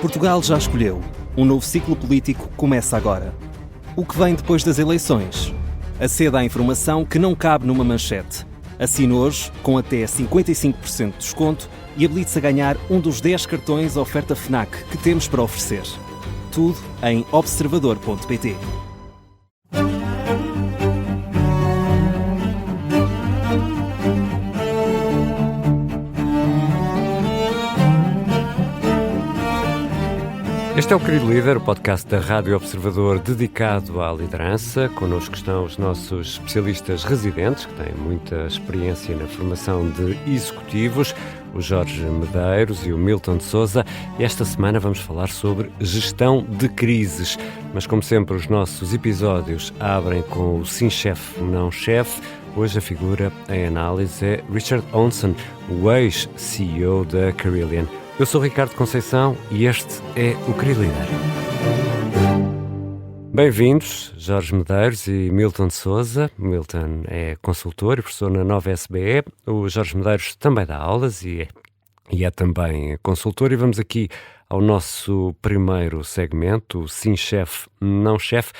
Portugal já escolheu. Um novo ciclo político começa agora. O que vem depois das eleições? Aceda à informação que não cabe numa manchete. Assine hoje, com até 55% de desconto, e habilite-se a ganhar um dos 10 cartões oferta FNAC que temos para oferecer. Tudo em observador.pt. Este é o Querido Líder, o podcast da Rádio Observador dedicado à liderança. Connosco estão os nossos especialistas residentes, que têm muita experiência na formação de executivos, o Jorge Medeiros e o Milton de Sousa. E esta semana vamos falar sobre gestão de crises. Mas, como sempre, os nossos episódios abrem com o sim chefe, não chefe. Hoje a figura em análise é Richard Onson, o ex-CEO da Carillion. Eu sou Ricardo Conceição e este é o Querido Líder. Bem-vindos, Jorge Medeiros e Milton de Sousa. Milton é consultor e professor na Nova SBE. O Jorge Medeiros também dá aulas e é também consultor. E vamos aqui ao nosso primeiro segmento, o Sim Chefe, Não Chefe.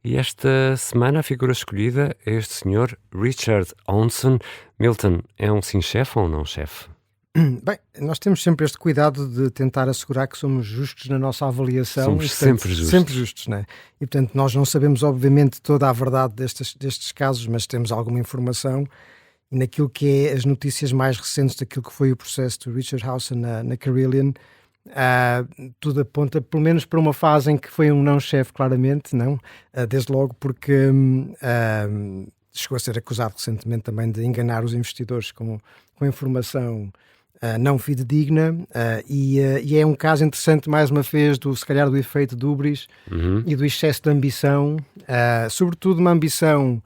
E esta semana a figura escolhida é este senhor Richard Onson. Milton, é um sim chefe ou um não chefe? Bem, nós temos sempre este cuidado de tentar assegurar que somos justos na nossa avaliação. Somos sempre justos. Sempre justos, não é? E, portanto, nós não sabemos, obviamente, toda a verdade destes casos, mas temos alguma informação. E naquilo que é as notícias mais recentes daquilo que foi o processo do Richard Howson na Carillion, tudo aponta, pelo menos, para uma fase em que foi um não-chefe, claramente, não? Desde logo porque chegou a ser acusado recentemente também de enganar os investidores com informação não fidedigna, e é um caso interessante, mais uma vez, se calhar do efeito de hubris e do excesso de ambição, sobretudo uma ambição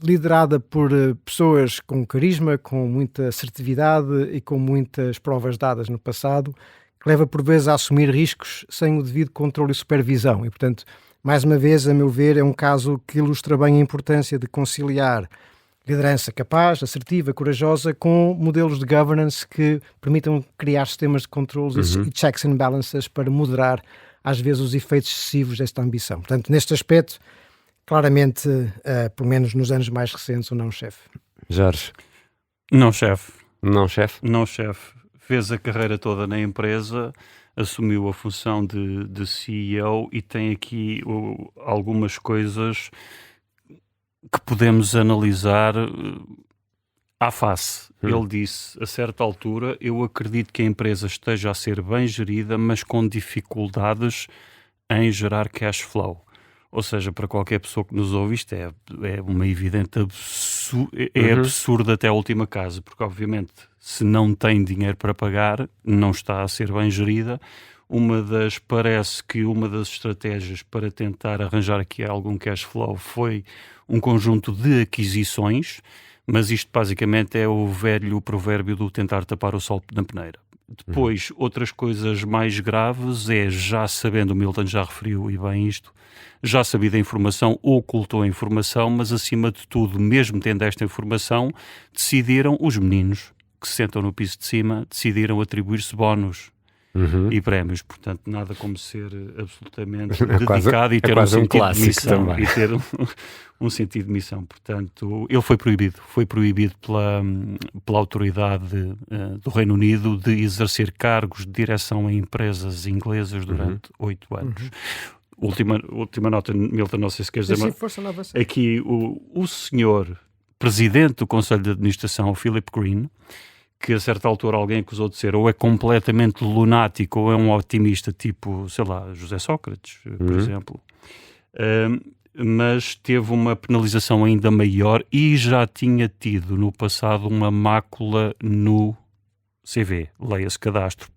liderada por pessoas com carisma, com muita assertividade e com muitas provas dadas no passado, que leva por vezes a assumir riscos sem o devido controle e supervisão. E, portanto, mais uma vez, a meu ver, é um caso que ilustra bem a importância de conciliar liderança capaz, assertiva, corajosa, com modelos de governance que permitam criar sistemas de controles e checks and balances para moderar, às vezes, os efeitos excessivos desta ambição. Portanto, neste aspecto, claramente, pelo menos nos anos mais recentes, o não-chefe. Jorge? Não chefe. Não chefe? Não chefe. Fez a carreira toda na empresa, assumiu a função de CEO e tem aqui algumas coisas que podemos analisar à face. Ele disse, a certa altura, eu acredito que a empresa esteja a ser bem gerida, mas com dificuldades em gerar cash flow. Ou seja, para qualquer pessoa que nos ouve, isto é uma evidente absurdo até a última casa, porque obviamente se não tem dinheiro para pagar, não está a ser bem gerida. Parece que uma das estratégias para tentar arranjar aqui algum cash flow foi um conjunto de aquisições, mas isto basicamente é o velho provérbio do tentar tapar o sol na peneira. Depois, outras coisas mais graves já sabendo, o Milton já referiu e bem isto, já sabia da informação, ocultou a informação, mas acima de tudo, mesmo tendo esta informação, decidiram, os meninos que se sentam no piso de cima, decidiram atribuir-se bónus e prémios, portanto nada como ser absolutamente dedicado e ter um sentido de missão também. E ter um sentido de missão. Portanto, ele foi proibido pela autoridade do Reino Unido de exercer cargos de direção em empresas inglesas durante 8 anos. Última nota, Milton, não sei se queres dizer, aqui o senhor presidente do Conselho de Administração, o Philip Green, que a certa altura alguém acusou de ser ou é completamente lunático ou é um otimista, tipo, sei lá, José Sócrates, por exemplo. Mas teve uma penalização ainda maior e já tinha tido no passado uma mácula no CV, leia-se cadastro.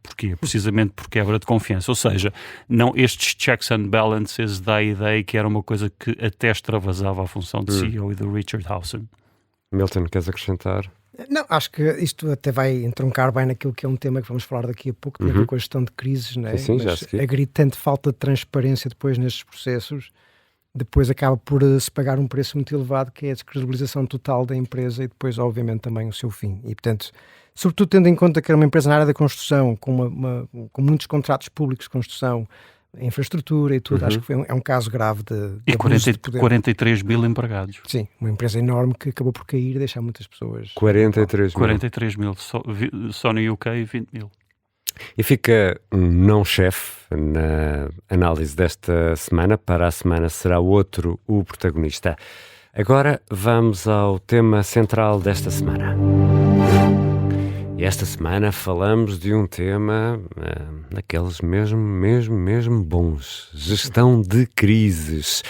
Porquê? Precisamente por quebra de confiança. Ou seja, não, estes checks and balances dá a ideia que era uma coisa que até extravasava a função de CEO e do Richard Howson. Milton, queres acrescentar? Não, acho que isto até vai entroncar bem naquilo que é um tema que vamos falar daqui a pouco, tem a ver com a gestão de crises, não é? Sim, mas a gritante falta de transparência depois nestes processos, depois acaba por se pagar um preço muito elevado, que é a descredibilização total da empresa e depois, obviamente, também o seu fim. E, portanto, sobretudo tendo em conta que era uma empresa na área da construção, com muitos contratos públicos de construção, infraestrutura e tudo, acho que é um caso grave de abuso de poder. 43 mil empregados. Sim, uma empresa enorme que acabou por cair e deixar muitas pessoas... 43 mil, só no UK 20 mil. E fica um não-chefe na análise desta semana. Para a semana será outro o protagonista. Agora vamos ao tema central desta semana. E esta semana falamos de um tema daqueles mesmo bons. Gestão de crises.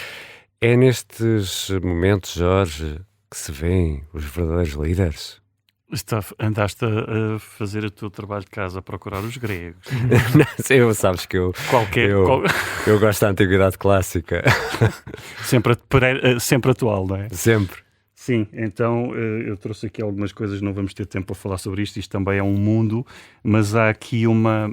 É nestes momentos, Jorge, que se vêem os verdadeiros líderes? Andaste a fazer o teu trabalho de casa, a procurar os gregos. Não, sabes que eu gosto da antiguidade clássica. Sempre atual, não é? Sempre. Sim, então eu trouxe aqui algumas coisas, não vamos ter tempo para falar sobre isto também é um mundo, mas há aqui uma...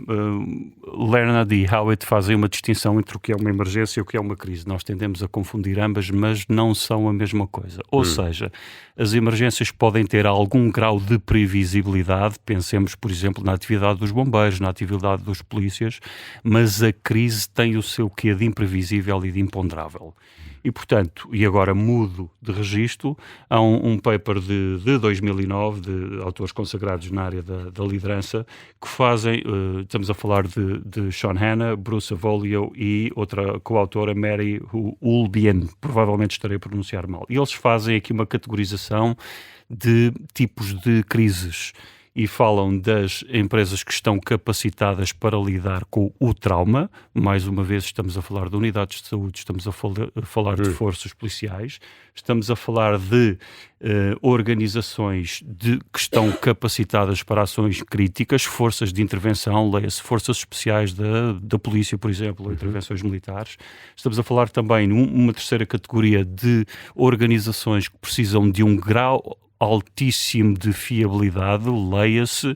Leonard e Howitt fazem uma distinção entre o que é uma emergência e o que é uma crise. Nós tendemos a confundir ambas, mas não são a mesma coisa. Ou seja, as emergências podem ter algum grau de previsibilidade, pensemos, por exemplo, na atividade dos bombeiros, na atividade dos polícias, mas a crise tem o seu quê de imprevisível e de imponderável. E, portanto, e agora mudo de registro, há um paper de 2009, de autores consagrados na área da liderança, que fazem, estamos a falar de Sean Hanna, Bruce Avolio e outra coautora, Mary Ulbien, provavelmente estarei a pronunciar mal. E eles fazem aqui uma categorização de tipos de crises. E falam das empresas que estão capacitadas para lidar com o trauma. Mais uma vez estamos a falar de unidades de saúde, estamos a falar de forças policiais, estamos a falar de organizações que estão capacitadas para ações críticas, forças de intervenção, leia-se forças especiais da polícia, por exemplo, ou intervenções militares. Estamos a falar também numa terceira categoria de organizações que precisam de um grau altíssimo de fiabilidade, leia-se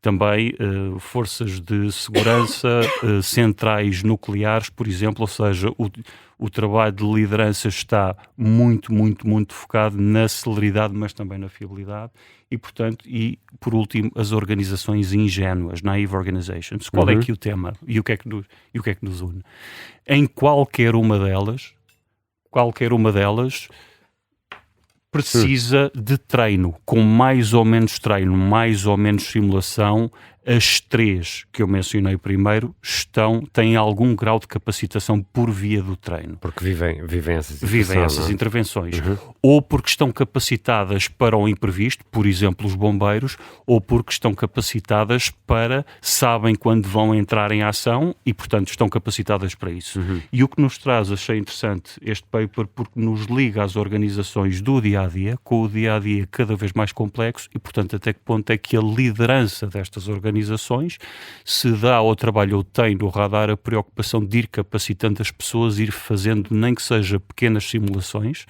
também forças de segurança, centrais nucleares, por exemplo, ou seja, o trabalho de liderança está muito focado na celeridade, mas também na fiabilidade e, portanto, por último, as organizações ingênuas, naive organizations. Qual é aqui o tema e o que é que nos une? Em qualquer uma delas precisa de treino, com mais ou menos treino, mais ou menos simulação. As três que eu mencionei primeiro têm algum grau de capacitação por via do treino. Porque vivem essas intervenções. Ou porque estão capacitadas para o imprevisto, por exemplo, os bombeiros, ou porque estão capacitadas sabem quando vão entrar em ação e, portanto, estão capacitadas para isso. E o que nos traz, achei interessante este paper, porque nos liga às organizações do dia-a-dia, com o dia-a-dia cada vez mais complexo e, portanto, até que ponto é que a liderança destas organizações se dá ao trabalho ou tem no radar a preocupação de ir capacitando as pessoas, ir fazendo nem que seja pequenas simulações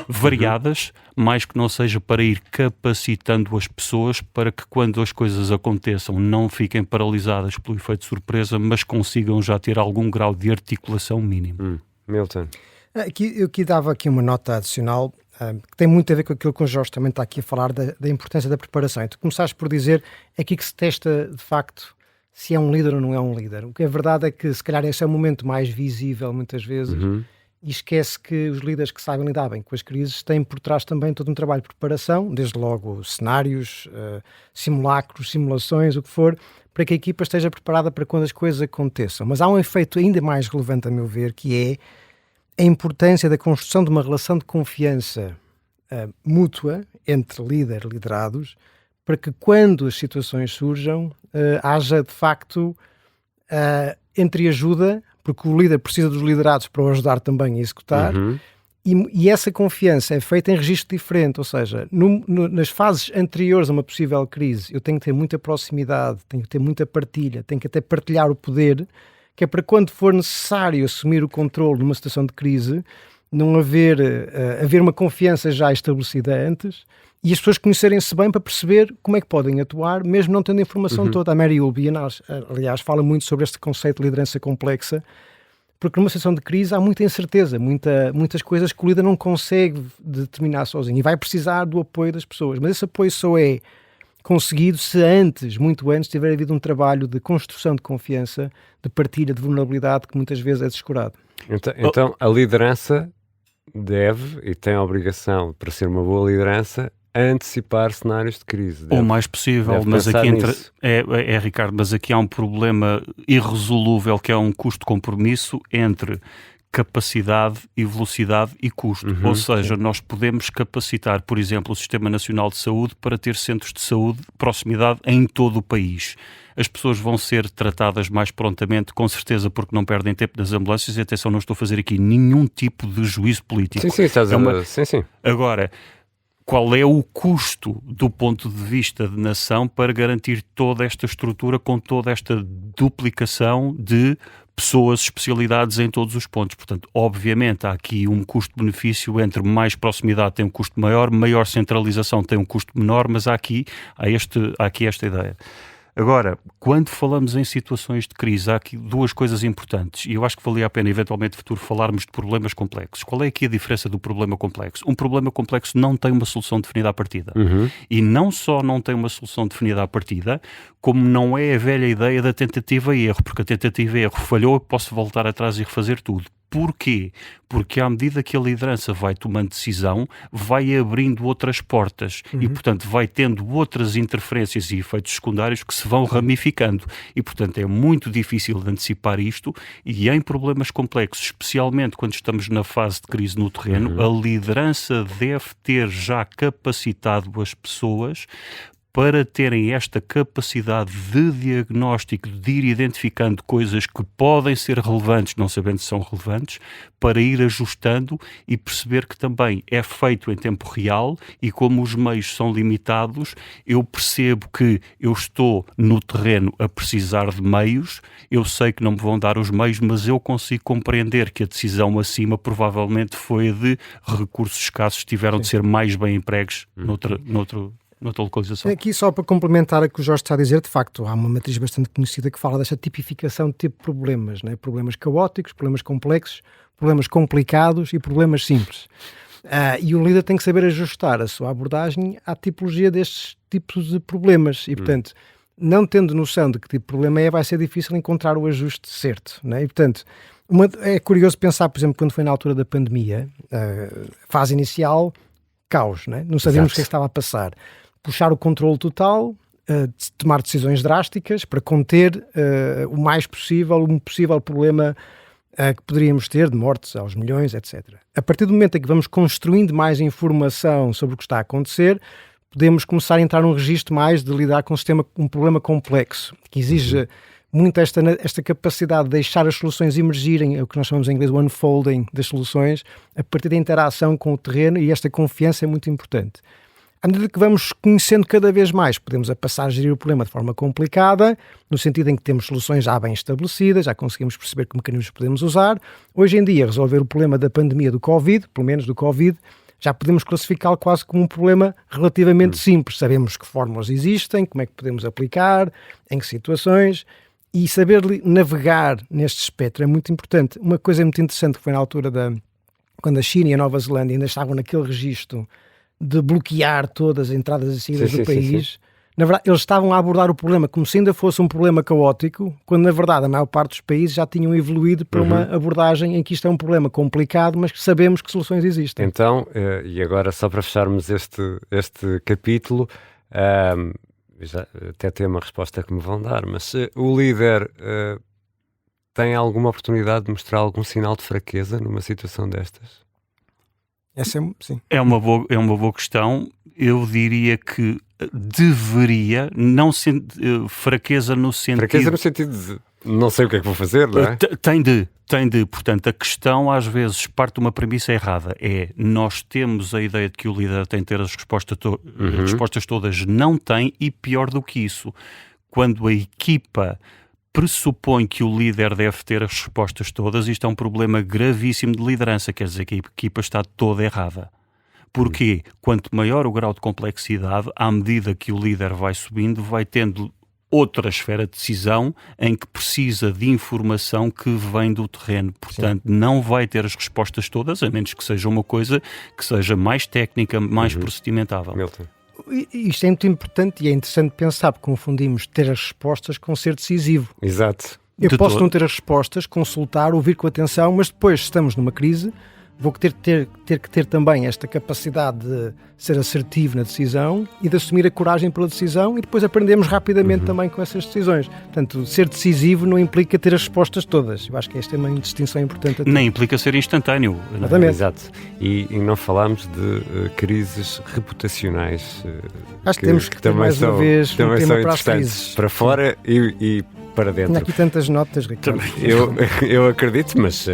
variadas, mais que não seja para ir capacitando as pessoas para que quando as coisas aconteçam não fiquem paralisadas pelo efeito de surpresa, mas consigam já ter algum grau de articulação mínimo. Milton. Eu aqui dava aqui uma nota adicional que tem muito a ver com aquilo que o Jorge também está aqui a falar da importância da preparação. E tu começaste por dizer aqui que se testa de facto se é um líder ou não é um líder. O que é verdade é que se calhar esse é o momento mais visível muitas vezes e esquece que os líderes que sabem lidar bem com as crises têm por trás também todo um trabalho de preparação, desde logo cenários, simulacros, simulações, o que for, para que a equipa esteja preparada para quando as coisas aconteçam. Mas há um efeito ainda mais relevante a meu ver, que é a importância da construção de uma relação de confiança mútua entre líder e liderados, para que quando as situações surjam, haja de facto entreajuda, porque o líder precisa dos liderados para o ajudar também a executar, e essa confiança é feita em registro diferente, ou seja, nas fases anteriores a uma possível crise, eu tenho que ter muita proximidade, tenho que ter muita partilha, tenho que até partilhar o poder, que é para quando for necessário assumir o controle numa situação de crise, não haver uma confiança já estabelecida antes e as pessoas conhecerem-se bem para perceber como é que podem atuar, mesmo não tendo a informação toda. A Mary Ulbien, aliás, fala muito sobre este conceito de liderança complexa, porque numa situação de crise há muita incerteza, muitas coisas que o líder não consegue determinar sozinho e vai precisar do apoio das pessoas. Mas esse apoio só é conseguido se antes, muito antes, tiver havido um trabalho de construção de confiança, de partilha de vulnerabilidade que muitas vezes é descurado. Então a liderança deve e tem a obrigação, para ser uma boa liderança, a antecipar cenários de crise. O mais possível, mas aqui Ricardo, mas aqui há um problema irresolúvel que é um custo de compromisso entre capacidade e velocidade e custo. Ou seja, nós podemos capacitar, por exemplo, o Sistema Nacional de Saúde para ter centros de saúde de proximidade em todo o país. As pessoas vão ser tratadas mais prontamente, com certeza, porque não perdem tempo nas ambulâncias. E atenção, não estou a fazer aqui nenhum tipo de juízo político. Sim. Agora, qual é o custo do ponto de vista de nação para garantir toda esta estrutura com toda esta duplicação de pessoas, especialidades em todos os pontos? Portanto, obviamente há aqui um custo-benefício entre mais proximidade tem um custo maior, maior centralização tem um custo menor, mas há aqui esta ideia. Agora, quando falamos em situações de crise, há aqui duas coisas importantes e eu acho que valia a pena eventualmente no futuro falarmos de problemas complexos. Qual é aqui a diferença do problema complexo? Um problema complexo não tem uma solução definida à partida. E não só não tem uma solução definida à partida, como não é a velha ideia da tentativa e erro, porque a tentativa e erro falhou, eu posso voltar atrás e refazer tudo. Porquê? Porque à medida que a liderança vai tomando decisão, vai abrindo outras portas e, portanto, vai tendo outras interferências e efeitos secundários que se vão ramificando. E, portanto, é muito difícil de antecipar isto e em problemas complexos, especialmente quando estamos na fase de crise no terreno, a liderança deve ter já capacitado as pessoas para terem esta capacidade de diagnóstico, de ir identificando coisas que podem ser relevantes, não sabendo se são relevantes, para ir ajustando e perceber que também é feito em tempo real e como os meios são limitados, eu percebo que eu estou no terreno a precisar de meios, eu sei que não me vão dar os meios, mas eu consigo compreender que a decisão acima provavelmente foi a de recursos escassos que tiveram de ser mais bem empregues noutra localização. Aqui só para complementar o que o Jorge está a dizer, de facto há uma matriz bastante conhecida que fala desta tipificação de tipo de problemas, né? Problemas caóticos, problemas complexos, problemas complicados e problemas simples. E o líder tem que saber ajustar a sua abordagem à tipologia destes tipos de problemas e, portanto, não tendo noção de que tipo de problema vai ser difícil encontrar o ajuste certo, né? E, portanto, é curioso pensar, por exemplo, quando foi na altura da pandemia, fase inicial, caos, né? Não sabíamos o que estava a passar. Puxar o controle total, tomar decisões drásticas para conter o mais possível, um possível problema que poderíamos ter de mortes aos milhões, etc. A partir do momento em que vamos construindo mais informação sobre o que está a acontecer, podemos começar a entrar num registro mais de lidar com um problema complexo, que exige muito esta capacidade de deixar as soluções emergirem, é o que nós chamamos em inglês o unfolding das soluções, a partir da interação com o terreno, e esta confiança é muito importante. À medida que vamos conhecendo cada vez mais, podemos passar a gerir o problema de forma complicada, no sentido em que temos soluções já bem estabelecidas, já conseguimos perceber que mecanismos podemos usar. Hoje em dia, resolver o problema da pandemia do Covid, pelo menos do Covid, já podemos classificá-lo quase como um problema relativamente simples. Sabemos que fórmulas existem, como é que podemos aplicar, em que situações, e saber navegar neste espectro é muito importante. Uma coisa muito interessante que foi na altura quando a China e a Nova Zelândia ainda estavam naquele registro de bloquear todas as entradas e saídas do país. Sim. Na verdade, eles estavam a abordar o problema como se ainda fosse um problema caótico, quando na verdade a maior parte dos países já tinham evoluído para uma abordagem em que isto é um problema complicado, mas que sabemos que soluções existem. Então, e agora só para fecharmos este capítulo, já até tem uma resposta que me vão dar, mas o líder tem alguma oportunidade de mostrar algum sinal de fraqueza numa situação destas? Sim. É uma boa questão. Eu diria que deveria, não fraqueza no sentido... Fraqueza no sentido de não sei o que é que vou fazer, não é? Tem de. Portanto, a questão às vezes parte de uma premissa errada. Nós temos a ideia de que o líder tem de ter as respostas todas. Não tem, e pior do que isso, quando a equipa pressupõe que o líder deve ter as respostas todas, isto é um problema gravíssimo de liderança, quer dizer que a equipa está toda errada. Porquê? Quanto maior o grau de complexidade, à medida que o líder vai subindo, vai tendo outra esfera de decisão em que precisa de informação que vem do terreno. Portanto, não vai ter as respostas todas, a menos que seja uma coisa que seja mais técnica, mais procedimentável. Milton. Isto é muito importante e é interessante pensar, porque confundimos ter as respostas com ser decisivo. Exato. Eu posso não ter as respostas, consultar, ouvir com atenção, mas depois, se estamos numa crise, vou ter que ter também esta capacidade de ser assertivo na decisão e de assumir a coragem pela decisão, e depois aprendemos rapidamente também com essas decisões. Portanto, ser decisivo não implica ter as respostas todas. Eu acho que esta é uma distinção importante a ter. Nem implica ser instantâneo. Exatamente. Exato. E não falámos de crises reputacionais. Acho que temos que ter mais uma vez um também tema são para as interessantes, crises. para fora e para dentro. Tenho aqui tantas notas, Ricardo. Eu acredito, mas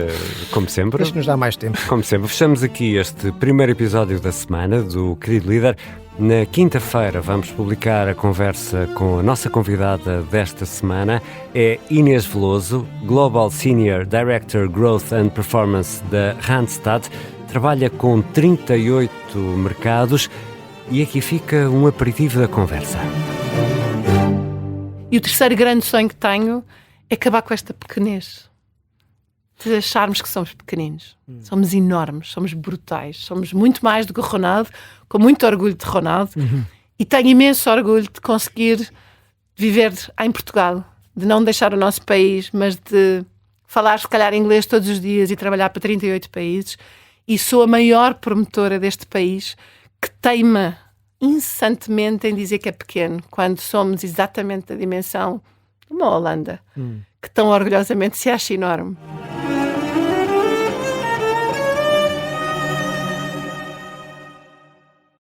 como sempre... Deixa-nos dar mais tempo. Como sempre, fechamos aqui este primeiro episódio da semana do Querido Líder. Na quinta-feira vamos publicar a conversa com a nossa convidada desta semana. É Inês Veloso, Global Senior Director Growth and Performance da Randstad. Trabalha com 38 mercados e aqui fica um aperitivo da conversa. E o terceiro grande sonho que tenho é acabar com esta pequenez. De acharmos que somos pequeninos. Somos enormes, somos brutais, somos muito mais do que o Ronaldo, com muito orgulho de Ronaldo. E tenho imenso orgulho de conseguir viver em Portugal, de não deixar o nosso país, mas de falar, se calhar, inglês todos os dias e trabalhar para 38 países. E sou a maior promotora deste país, que teima incessantemente em dizer que é pequeno, quando somos exatamente da dimensão de uma Holanda, que tão orgulhosamente se acha enorme.